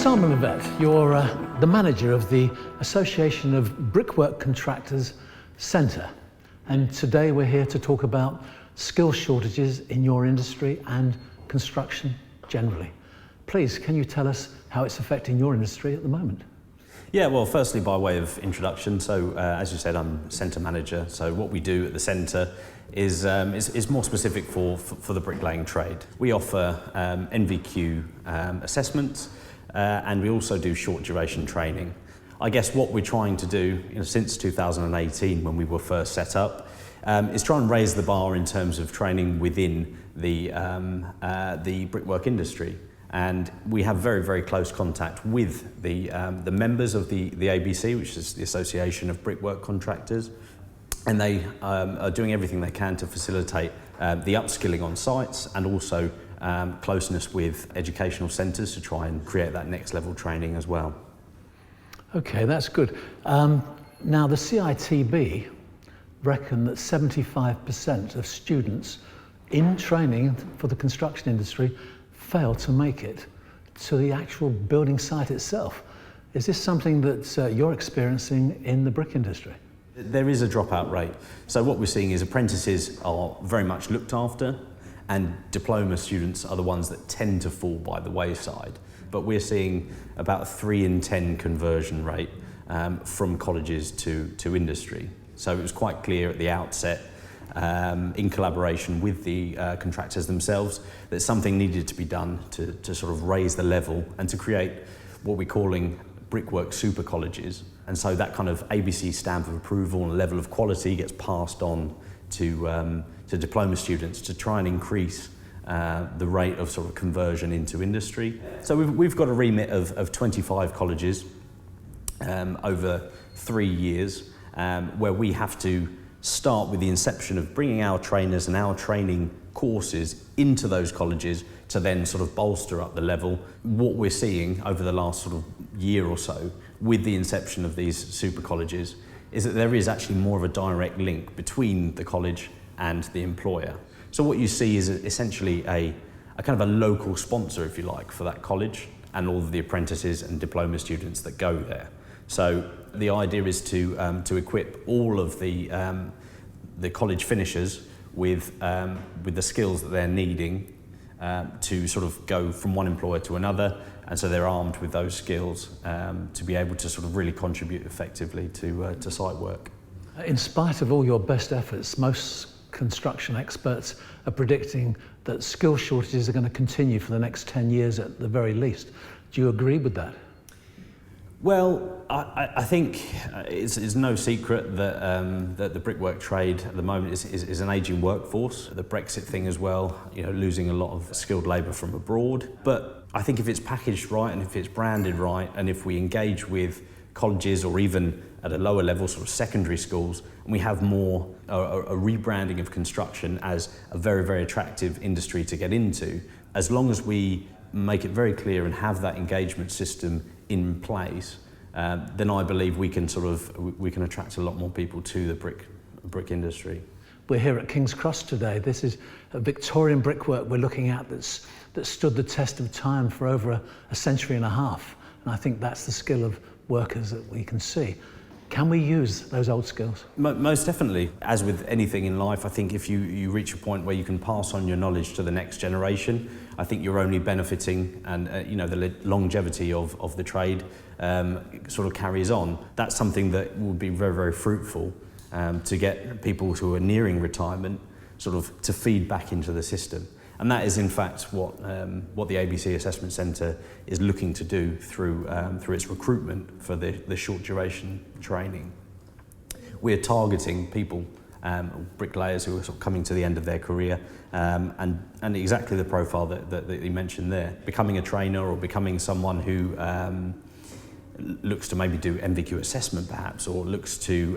Simon Livett, you're the manager of the Association of Brickwork Contractors Centre, and today we're here to talk about skill shortages in your industry and construction generally. Please, can you tell us how it's affecting your industry at the moment? Yeah, well, firstly, by way of introduction, so as you said, I'm centre manager. So what we do at the centre is more specific for the bricklaying trade. We offer NVQ assessments, and we also do short duration training. I guess what we're trying to do, since 2018 when we were first set up, is try and raise the bar in terms of training within the brickwork industry. And we have very, very close contact with the members of the ABC, which is the Association of Brickwork Contractors, and they are doing everything they can to facilitate the upskilling on sites and also closeness with educational centres to try and create that next level training as well. Okay, that's good. Now the CITB reckon that 75% of students in training for the construction industry fail to make it to the actual building site itself. Is this something that you're experiencing in the brick industry? There is a dropout rate. So what we're seeing is apprentices are very much looked after, and diploma students are the ones that tend to fall by the wayside. But we're seeing about a 3 in 10 conversion rate from colleges to industry. So it was quite clear at the outset, in collaboration with the contractors themselves, that something needed to be done to sort of raise the level and to create what we're calling brickwork super colleges. And so that kind of ABC stamp of approval and level of quality gets passed on to diploma students to try and increase the rate of sort of conversion into industry. So we've got a remit of 25 colleges over 3 years, where we have to start with the inception of bringing our trainers and our training courses into those colleges to then sort of bolster up the level. What we're seeing over the last sort of year or so with the inception of these super colleges is that there is actually more of a direct link between the college and the employer. So what you see is essentially a kind of a local sponsor, if you like, for that college and all of the apprentices and diploma students that go there. So the idea is to equip all of the college finishers with the skills that they're needing to sort of go from one employer to another, and so they're armed with those skills to be able to sort of really contribute effectively to site work. In spite of all your best efforts, most construction experts are predicting that skill shortages are going to continue for the next 10 years at the very least. Do you agree with that? Well, I think it's no secret that the brickwork trade at the moment is an ageing workforce. The Brexit thing as well, losing a lot of skilled labour from abroad. But I think if it's packaged right and if it's branded right, and if we engage with colleges or even at a lower level, sort of secondary schools, and we have more a rebranding of construction as a very, very attractive industry to get into, as long as we make it very clear and have that engagement system in place, then I believe we can attract a lot more people to the brick industry. We're here at King's Cross today. This is a Victorian brickwork we're looking at that stood the test of time for over a century and a half. And I think that's the skill of workers that we can see. Can we use those old skills? Most definitely. As with anything in life, I think if you reach a point where you can pass on your knowledge to the next generation, I think you're only benefiting, and the longevity of the trade sort of carries on. That's something that would be very, very fruitful to get people who are nearing retirement sort of to feed back into the system. And that is in fact what the ABC Assessment Centre is looking to do through its recruitment for the short duration training. We're targeting people, bricklayers who are sort of coming to the end of their career, and exactly the profile that you mentioned there. Becoming a trainer or becoming someone who looks to maybe do NVQ assessment perhaps, or looks to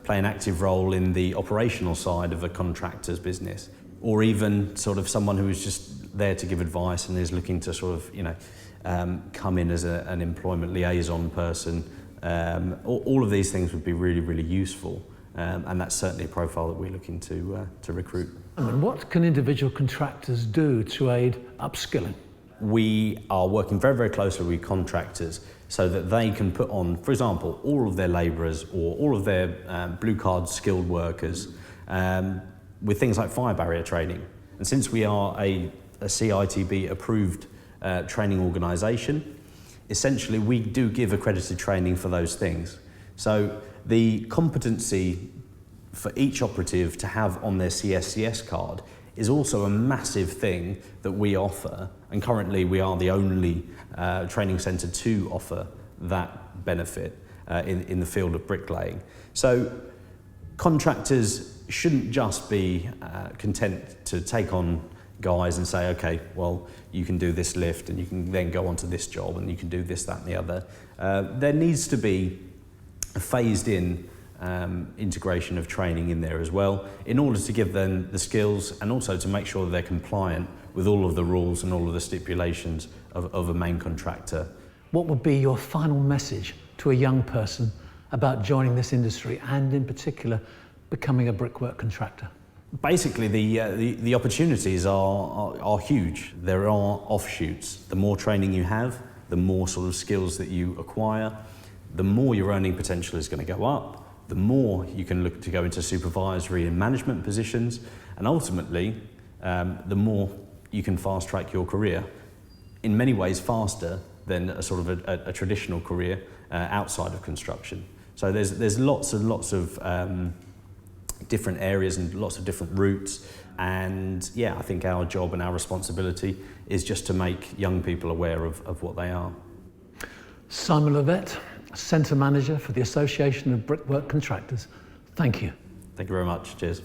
play an active role in the operational side of a contractor's business, or even sort of someone who is just there to give advice and is looking to sort of come in as an employment liaison person. All of these things would be really, really useful, and that's certainly a profile that we're looking to recruit. And what can individual contractors do to aid upskilling? we are working very, very closely with contractors so that they can put on, for example, all of their labourers or all of their blue card skilled workers with things like fire barrier training. And since we are a CITB approved training organisation, essentially we do give accredited training for those things. So the competency for each operative to have on their CSCS card is also a massive thing that we offer, and currently we are the only training centre to offer that benefit in the field of bricklaying. So contractors shouldn't just be content to take on guys and say, okay, well, you can do this lift and you can then go on to this job and you can do this, that and the other. There needs to be a phased in integration of training in there as well, in order to give them the skills and also to make sure that they're compliant with all of the rules and all of the stipulations of a main contractor. What would be your final message to a young person about joining this industry and in particular becoming a brickwork contractor? Basically, the opportunities are huge. There are offshoots. The more training you have, the more sort of skills that you acquire, the more your earning potential is going to go up, the more you can look to go into supervisory and management positions, and ultimately, the more you can fast track your career, in many ways faster than a sort of a traditional career outside of construction. So there's lots and lots of different areas and lots of different routes, and yeah, I think our job and our responsibility is just to make young people aware of what they are. Simon Livett, Centre Manager for the Association of Brickwork Contractors. Thank you. Thank you very much. Cheers.